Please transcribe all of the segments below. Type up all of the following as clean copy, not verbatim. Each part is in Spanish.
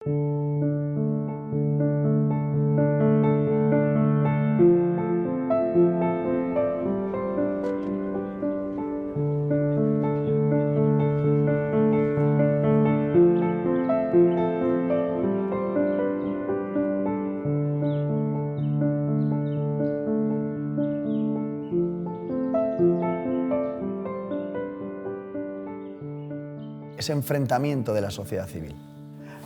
Ese enfrentamiento de la sociedad civil.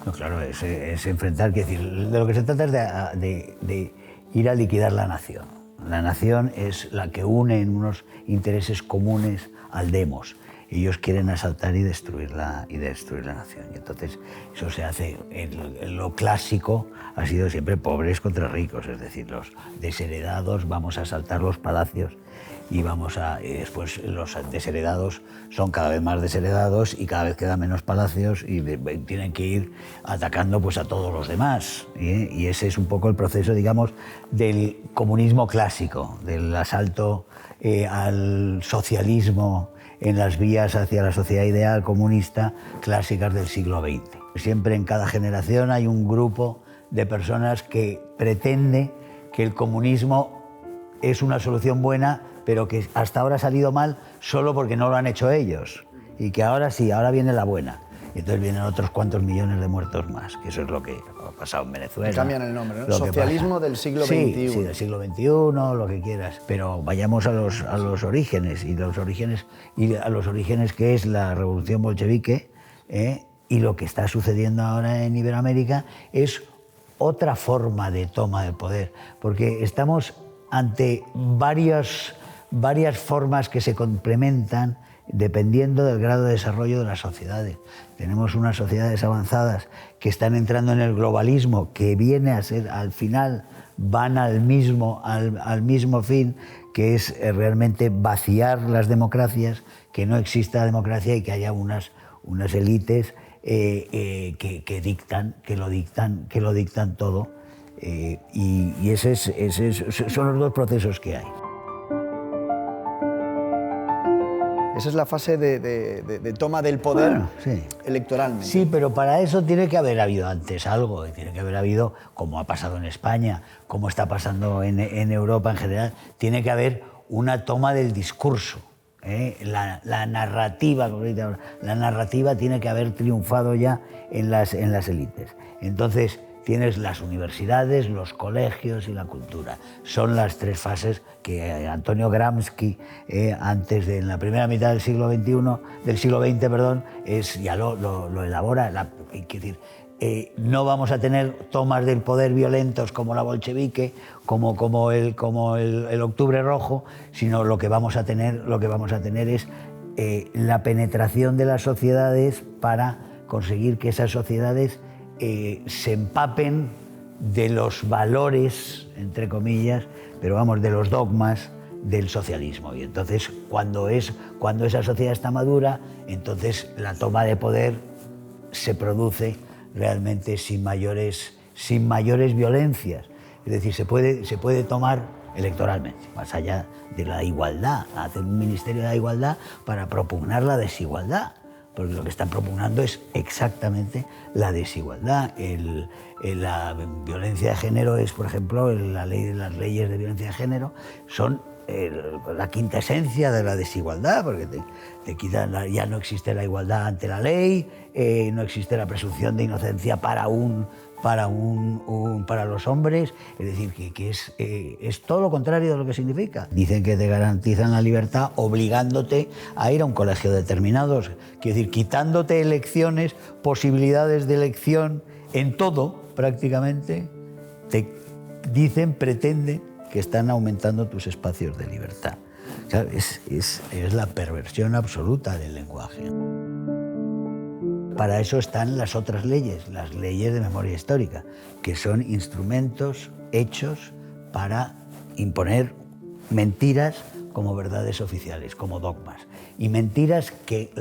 No, claro, es enfrentar, quiero decir, de lo que se trata es de ir a liquidar la nación. La nación es la que une en unos intereses comunes al demos. Ellos quieren asaltar y destruir la nación. Y entonces eso se hace, en lo clásico ha sido siempre pobres contra ricos, es decir, los desheredados vamos a asaltar los palacios y después los desheredados son cada vez más desheredados y cada vez quedan menos palacios y tienen que ir atacando pues a todos los demás. Y ese es un poco el proceso, digamos, del comunismo clásico, del asalto al socialismo en las vías hacia la sociedad ideal comunista clásicas del siglo XX. Siempre en cada generación hay un grupo de personas que pretende que el comunismo es una solución buena, pero que hasta ahora ha salido mal solo porque no lo han hecho ellos. Y que ahora sí, ahora viene la buena. Y entonces vienen otros cuantos millones de muertos más, que eso es lo que ha pasado en Venezuela. Y cambian el nombre, ¿no? Socialismo del siglo XXI. Sí, del siglo XXI, lo que quieras. Pero vayamos a los orígenes, y a los orígenes que es la revolución bolchevique, y lo que está sucediendo ahora en Iberoamérica es otra forma de toma del poder, porque estamos ante varias formas que se complementan dependiendo del grado de desarrollo de las sociedades. Tenemos unas sociedades avanzadas que están entrando en el globalismo, que viene a ser, al final, van al mismo fin, que es realmente vaciar las democracias, que no exista democracia y que haya unas élites que lo dictan todo. Y esos son los dos procesos que hay. Esa es la fase de toma del poder, bueno, sí, electoralmente. Sí, pero para eso tiene que haber habido antes algo, tiene que haber habido, como ha pasado en España, como está pasando en Europa en general, tiene que haber una toma del discurso. La narrativa tiene que haber triunfado ya en las élites. Entonces, tienes las universidades, los colegios y la cultura. Son las tres fases que Antonio Gramsci, en la primera mitad del siglo XX, ya lo elabora. No vamos a tener tomas del poder violentos como la bolchevique, como el Octubre Rojo, sino lo que vamos a tener es la penetración de las sociedades para conseguir que esas sociedades se empapen de los valores, entre comillas, pero vamos, de los dogmas del socialismo. Y entonces, cuando esa sociedad está madura, entonces la toma de poder se produce realmente sin mayores violencias. Es decir, se puede tomar electoralmente, más allá de la igualdad, hacer un ministerio de la igualdad para propugnar la desigualdad. Porque lo que están propugnando es exactamente la desigualdad. La violencia de género es, por ejemplo, las leyes de violencia de género son la quinta esencia de la desigualdad, porque te quitan ya no existe la igualdad ante la ley, no existe la presunción de inocencia para los hombres, es decir, que es todo lo contrario de lo que significa. Dicen que te garantizan la libertad obligándote a ir a un colegio determinado, quiero decir, quitándote elecciones, posibilidades de elección en todo, prácticamente, pretenden que están aumentando tus espacios de libertad. O sea, es la perversión absoluta del lenguaje. Para eso están las otras leyes, las leyes de memoria histórica, que son instrumentos hechos para imponer mentiras como verdades oficiales, como dogmas. Y mentiras que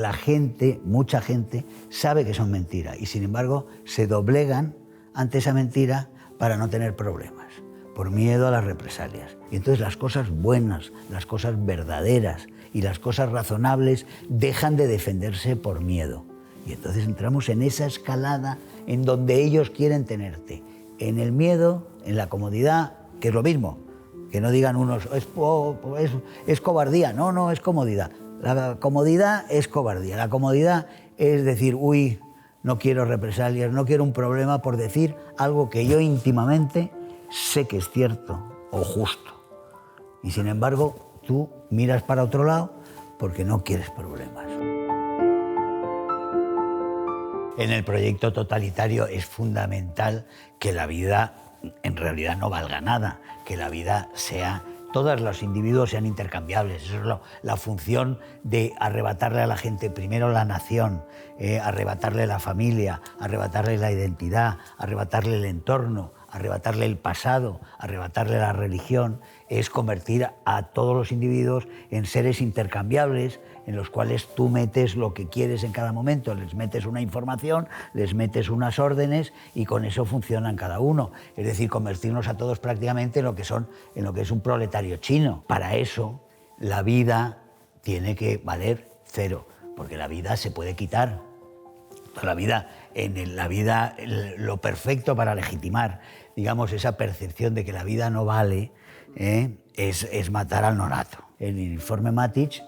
mucha gente, sabe que son mentiras y sin embargo se doblegan ante esa mentira para no tener problemas, por miedo a las represalias. Y entonces las cosas buenas, las cosas verdaderas y las cosas razonables dejan de defenderse por miedo. Y entonces entramos en esa escalada en donde ellos quieren tenerte, en el miedo, en la comodidad, que es lo mismo. Que no digan unos, es cobardía. No, no, es comodidad. La comodidad es cobardía. La comodidad es decir, uy, no quiero represalias, no quiero un problema por decir algo que yo íntimamente sé que es cierto o justo. Y sin embargo, tú miras para otro lado porque no quieres problemas. En el proyecto totalitario es fundamental que la vida en realidad no valga nada, que la vida sea, todos los individuos sean intercambiables. Eso es la función de arrebatarle a la gente primero la nación, arrebatarle la familia, arrebatarle la identidad, arrebatarle el entorno, arrebatarle el pasado, arrebatarle la religión, es convertir a todos los individuos en seres intercambiables en los cuales tú metes lo que quieres en cada momento, les metes una información, les metes unas órdenes y con eso funcionan cada uno. Es decir, convertirnos a todos prácticamente en lo que es un proletario chino. Para eso, la vida tiene que valer cero, porque la vida se puede quitar. La vida, lo perfecto para legitimar, digamos, esa percepción de que la vida no vale, es matar al nonato. En el informe Matic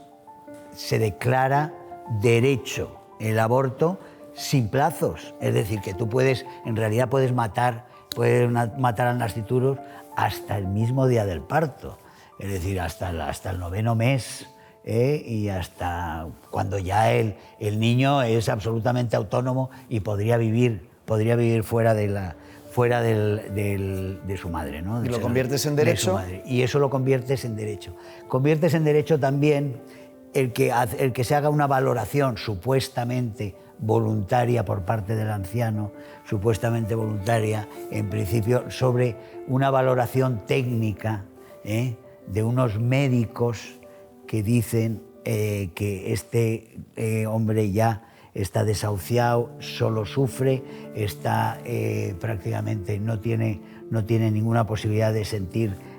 se declara derecho el aborto sin plazos. Es decir, que tú en realidad puedes matar al nasciturus hasta el mismo día del parto. Es decir, hasta el 9º mes, y hasta cuando ya el niño es absolutamente autónomo y podría vivir fuera de su madre, ¿no? ¿Y lo conviertes en derecho? Y eso lo conviertes en derecho. Conviertes en derecho también el que se haga una valoración supuestamente voluntaria por parte del anciano, supuestamente voluntaria, en principio, sobre una valoración técnica de unos médicos que dicen que este hombre ya está desahuciado, solo sufre, prácticamente no tiene ninguna posibilidad de sentir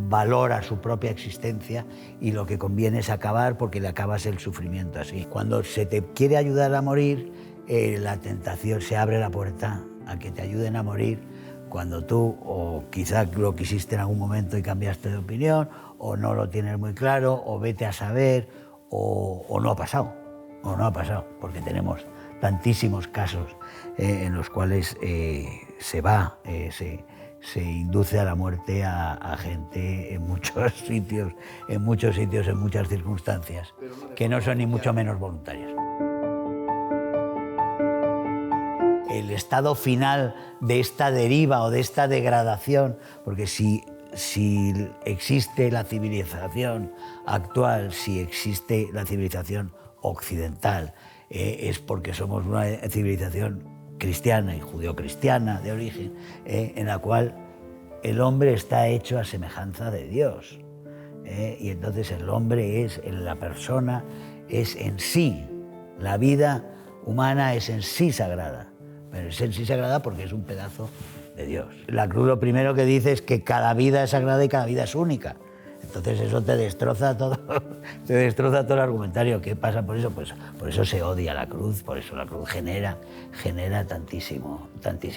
valor a su propia existencia, y lo que conviene es acabar, porque le acabas el sufrimiento así. Cuando se te quiere ayudar a morir, la tentación, se abre la puerta a que te ayuden a morir cuando tú, o quizá lo quisiste en algún momento y cambiaste de opinión, o no lo tienes muy claro, o vete a saber, o no ha pasado, porque tenemos tantísimos casos en los cuales se induce a la muerte a gente en muchos sitios, en muchas circunstancias, que no son ni mucho menos voluntarias. El estado final de esta deriva o de esta degradación, porque si existe la civilización actual, si existe la civilización occidental, es porque somos una civilización cristiana y judeocristiana de origen, en la cual el hombre está hecho a semejanza de Dios. Y entonces el hombre la persona es en sí, la vida humana es en sí sagrada, pero es en sí sagrada porque es un pedazo de Dios. La cruz lo primero que dice es que cada vida es sagrada y cada vida es única. Entonces eso te destroza todo, el argumentario. ¿Qué pasa por eso? Pues por eso se odia la cruz, por eso la cruz genera tantísimo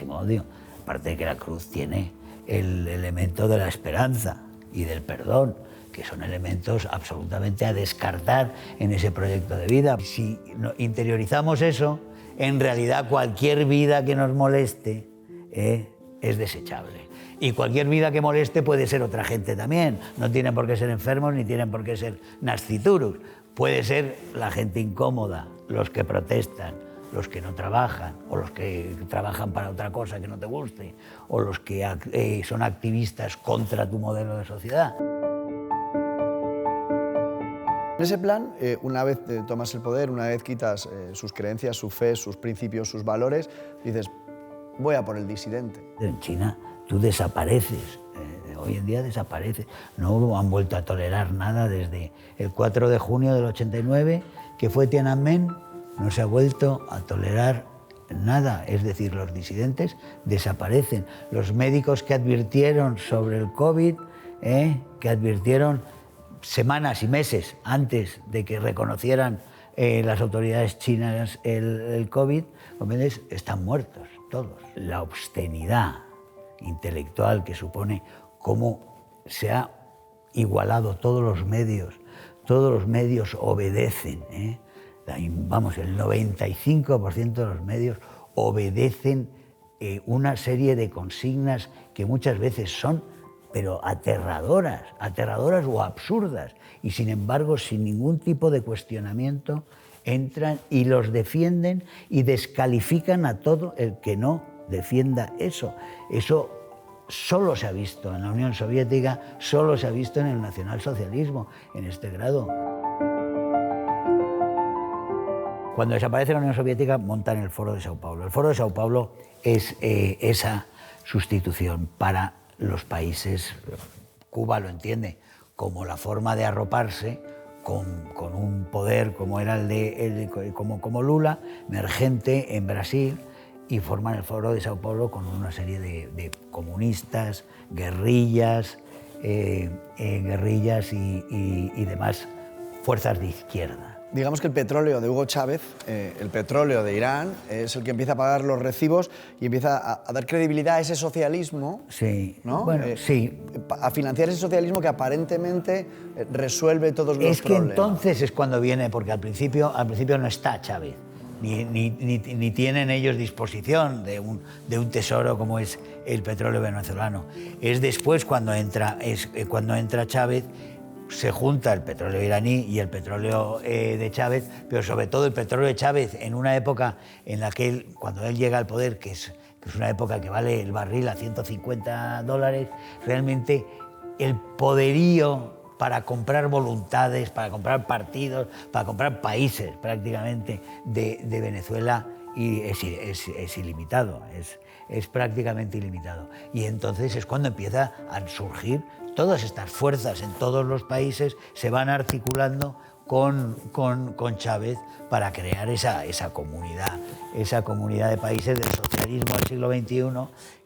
odio. Aparte de que la cruz tiene el elemento de la esperanza y del perdón, que son elementos absolutamente a descartar en ese proyecto de vida. Si interiorizamos eso, en realidad cualquier vida que nos moleste es desechable. Y cualquier vida que moleste puede ser otra gente también. No tienen por qué ser enfermos ni tienen por qué ser nasciturus. Puede ser la gente incómoda, los que protestan, los que no trabajan, o los que trabajan para otra cosa que no te guste, o los que son activistas contra tu modelo de sociedad. En ese plan, una vez tomas el poder, una vez quitas sus creencias, su fe, sus principios, sus valores, dices, voy a por el disidente. En China tú desapareces, hoy en día desapareces. No han vuelto a tolerar nada desde el 4 de junio del 89, que fue Tiananmen, no se ha vuelto a tolerar nada. Es decir, los disidentes desaparecen. Los médicos que advirtieron sobre el COVID, que advirtieron semanas y meses antes de que reconocieran las autoridades chinas el COVID, ¿comprendes? Están muertos todos. La obscenidad intelectual que supone cómo se ha igualado todos los medios obedecen, vamos, el 95% de los medios obedecen una serie de consignas que muchas veces son, pero aterradoras o absurdas, y sin embargo, sin ningún tipo de cuestionamiento, entran y los defienden y descalifican a todo el que no defienda eso. Eso solo se ha visto en la Unión Soviética, solo se ha visto en el nacionalsocialismo, en este grado. Cuando desaparece la Unión Soviética, montan el Foro de Sao Paulo. El Foro de Sao Paulo es esa sustitución para los países. Cuba lo entiende como la forma de arroparse con un poder como era como Lula, emergente en Brasil, y forman el Foro de Sao Paulo con una serie de comunistas, guerrillas y demás fuerzas de izquierda. Digamos que el petróleo de Hugo Chávez, el petróleo de Irán, es el que empieza a pagar los recibos y empieza a dar credibilidad a ese socialismo, sí, ¿no? Bueno, sí. A financiar ese socialismo que aparentemente resuelve todos los problemas. Es que entonces es cuando viene, porque al principio no está Chávez, ni tienen ellos disposición de un tesoro como es el petróleo venezolano. Es después cuando entra Chávez. Se junta el petróleo iraní y el petróleo de Chávez, pero sobre todo el petróleo de Chávez en una época en la que cuando él llega al poder, que es una época que vale el barril a $150, realmente el poderío para comprar voluntades, para comprar partidos, para comprar países prácticamente de Venezuela es ilimitado, es prácticamente ilimitado. Y entonces es cuando empieza a surgir todas estas fuerzas en todos los países, se van articulando con Chávez para crear esa comunidad de países del socialismo del siglo XXI,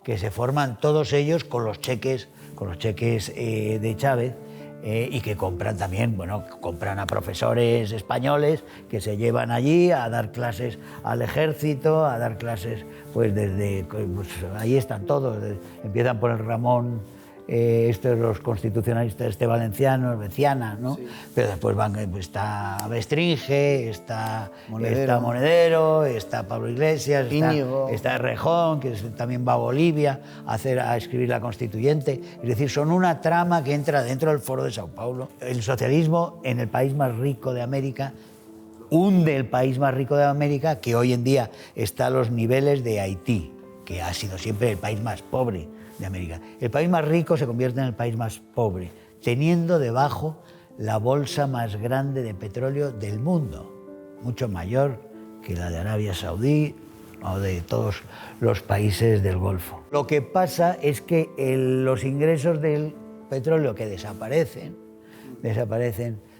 que se forman todos ellos con los cheques de Chávez, y que compran también, compran a profesores españoles que se llevan allí a dar clases al ejército, a dar clases, pues ahí están todos, empiezan por el Ramón, los constitucionalistas valenciana, ¿no? Sí. Pero después está Bestringe, está Monedero, está Pablo Iglesias, está Rejón, que también va a Bolivia a escribir la Constituyente. Es decir, son una trama que entra dentro del Foro de Sao Paulo. El socialismo en el país más rico de América hunde el país más rico de América, que hoy en día está a los niveles de Haití, que ha sido siempre el país más pobre de América. El país más rico se convierte en el país más pobre, teniendo debajo la bolsa más grande de petróleo del mundo, mucho mayor que la de Arabia Saudí o de todos los países del Golfo. Lo que pasa es que los ingresos del petróleo que desaparecen,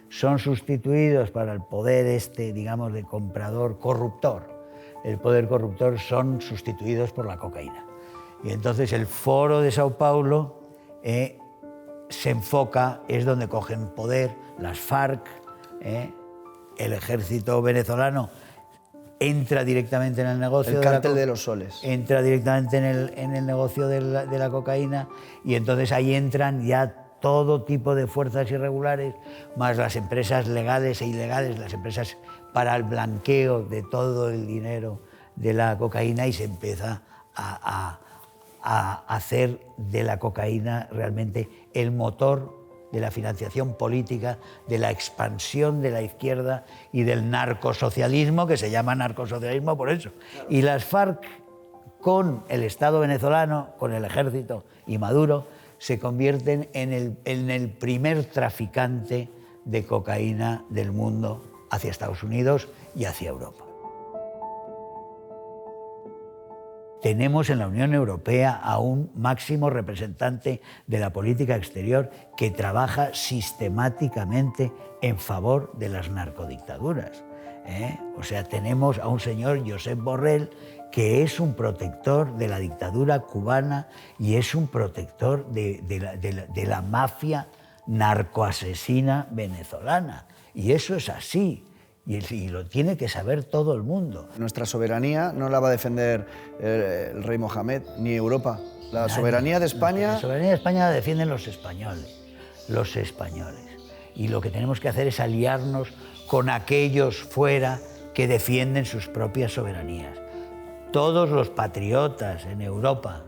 son sustituidos para el poder digamos, de comprador corruptor. El poder corruptor son sustituidos por la cocaína. Y entonces el Foro de Sao Paulo se enfoca, es donde cogen poder las FARC, el ejército venezolano entra directamente en el negocio. El cártel de los soles. Entra directamente en el negocio de la cocaína, y entonces ahí entran ya todo tipo de fuerzas irregulares, más las empresas legales e ilegales, las empresas para el blanqueo de todo el dinero de la cocaína, y se empieza a hacer de la cocaína realmente el motor de la financiación política, de la expansión de la izquierda y del narcosocialismo, que se llama narcosocialismo por eso. Y las FARC, con el Estado venezolano, con el ejército y Maduro, se convierten en el primer traficante de cocaína del mundo hacia Estados Unidos y hacia Europa. Tenemos en la Unión Europea a un máximo representante de la política exterior que trabaja sistemáticamente en favor de las narcodictaduras. O sea, tenemos a un señor, Josep Borrell, que es un protector de la dictadura cubana y es un protector de la mafia narcoasesina venezolana. Y eso es así. y lo tiene que saber todo el mundo. Nuestra soberanía no la va a defender el rey Mohamed ni Europa. La soberanía de España... La soberanía de España la defienden los españoles. Y lo que tenemos que hacer es aliarnos con aquellos fuera que defienden sus propias soberanías. Todos los patriotas en Europa,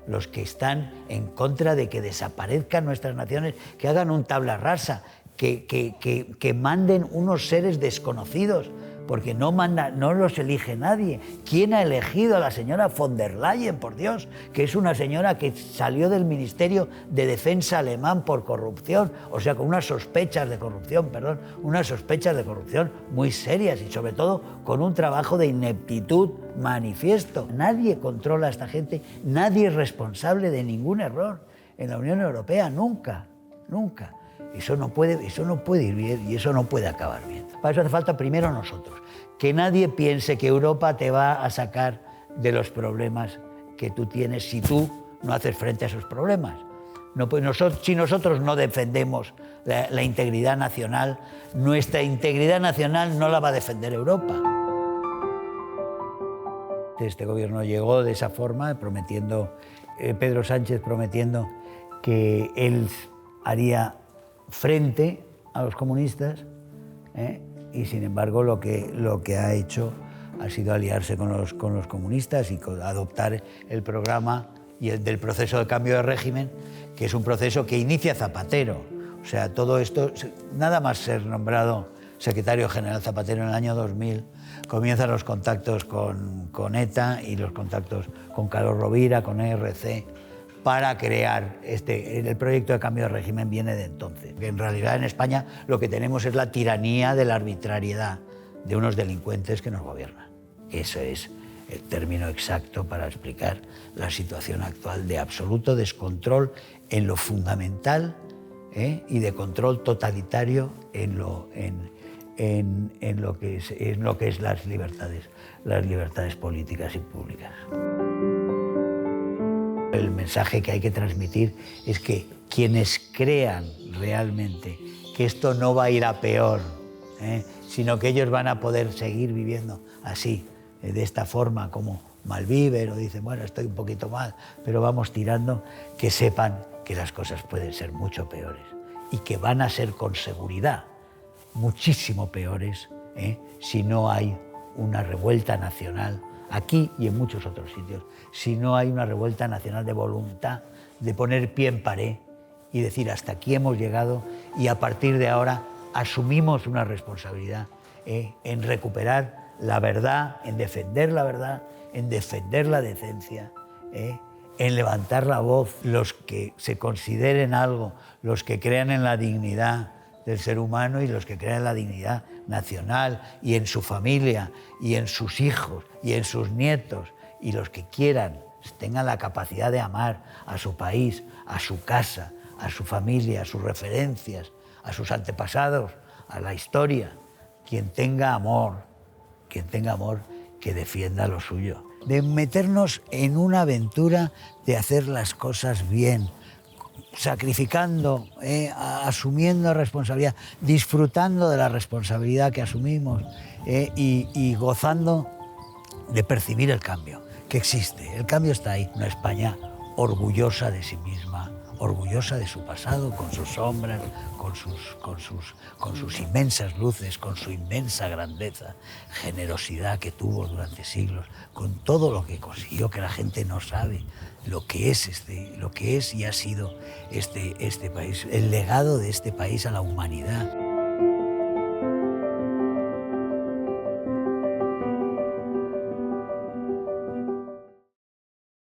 los que están en contra de que desaparezcan nuestras naciones, que hagan un tabla rasa, que manden unos seres desconocidos, porque no los elige nadie. ¿Quién ha elegido a la señora von der Leyen, por Dios? Que es una señora que salió del Ministerio de Defensa alemán por corrupción, o sea, con unas sospechas de corrupción muy serias y sobre todo con un trabajo de ineptitud manifiesto. Nadie controla a esta gente, nadie es responsable de ningún error en la Unión Europea, nunca. Eso no puede ir bien y eso no puede acabar bien. Para eso hace falta primero nosotros. Que nadie piense que Europa te va a sacar de los problemas que tú tienes si tú no haces frente a esos problemas. No, pues si nosotros no defendemos la integridad nacional, nuestra integridad nacional no la va a defender Europa. Este gobierno llegó de esa forma, Pedro Sánchez prometiendo que él haría frente a los comunistas, y sin embargo lo que ha hecho ha sido aliarse con los comunistas y adoptar el programa del proceso de cambio de régimen, que es un proceso que inicia Zapatero. O sea, todo esto, nada más ser nombrado secretario general Zapatero en el año 2000, comienzan los contactos con ETA y los contactos con Carlos Rovira, con ERC, para crear el proyecto de cambio de régimen viene de entonces. En realidad en España lo que tenemos es la tiranía de la arbitrariedad de unos delincuentes que nos gobiernan. Eso es el término exacto para explicar la situación actual de absoluto descontrol en lo fundamental, y de control totalitario en lo que es las libertades políticas y públicas. El mensaje que hay que transmitir es que quienes crean realmente que esto no va a ir a peor, sino que ellos van a poder seguir viviendo así, de esta forma, como malviven o dicen, bueno, estoy un poquito mal, pero vamos tirando, que sepan que las cosas pueden ser mucho peores y que van a ser con seguridad muchísimo peores, si no hay una revuelta nacional aquí y en muchos otros sitios, si no hay una revuelta nacional de voluntad de poner pie en pared y decir hasta aquí hemos llegado y a partir de ahora asumimos una responsabilidad en recuperar la verdad, en defender la verdad, en defender la decencia, en levantar la voz. Los que se consideren algo, los que crean en la dignidad del ser humano y los que crean en la dignidad nacional y en su familia y en sus hijos y en sus nietos, y los que quieran, tengan la capacidad de amar a su país, a su casa, a su familia, a sus referencias, a sus antepasados, a la historia. Quien tenga amor, que defienda lo suyo. De meternos en una aventura de hacer las cosas bien, sacrificando, asumiendo responsabilidad, disfrutando de la responsabilidad que asumimos, y gozando de percibir el cambio, que existe. El cambio está ahí. Una España orgullosa de sí misma, orgullosa de su pasado, con sus sombras, con sus inmensas luces, con su inmensa grandeza, generosidad que tuvo durante siglos, con todo lo que consiguió, que la gente no sabe lo que es y ha sido este país, el legado de este país a la humanidad.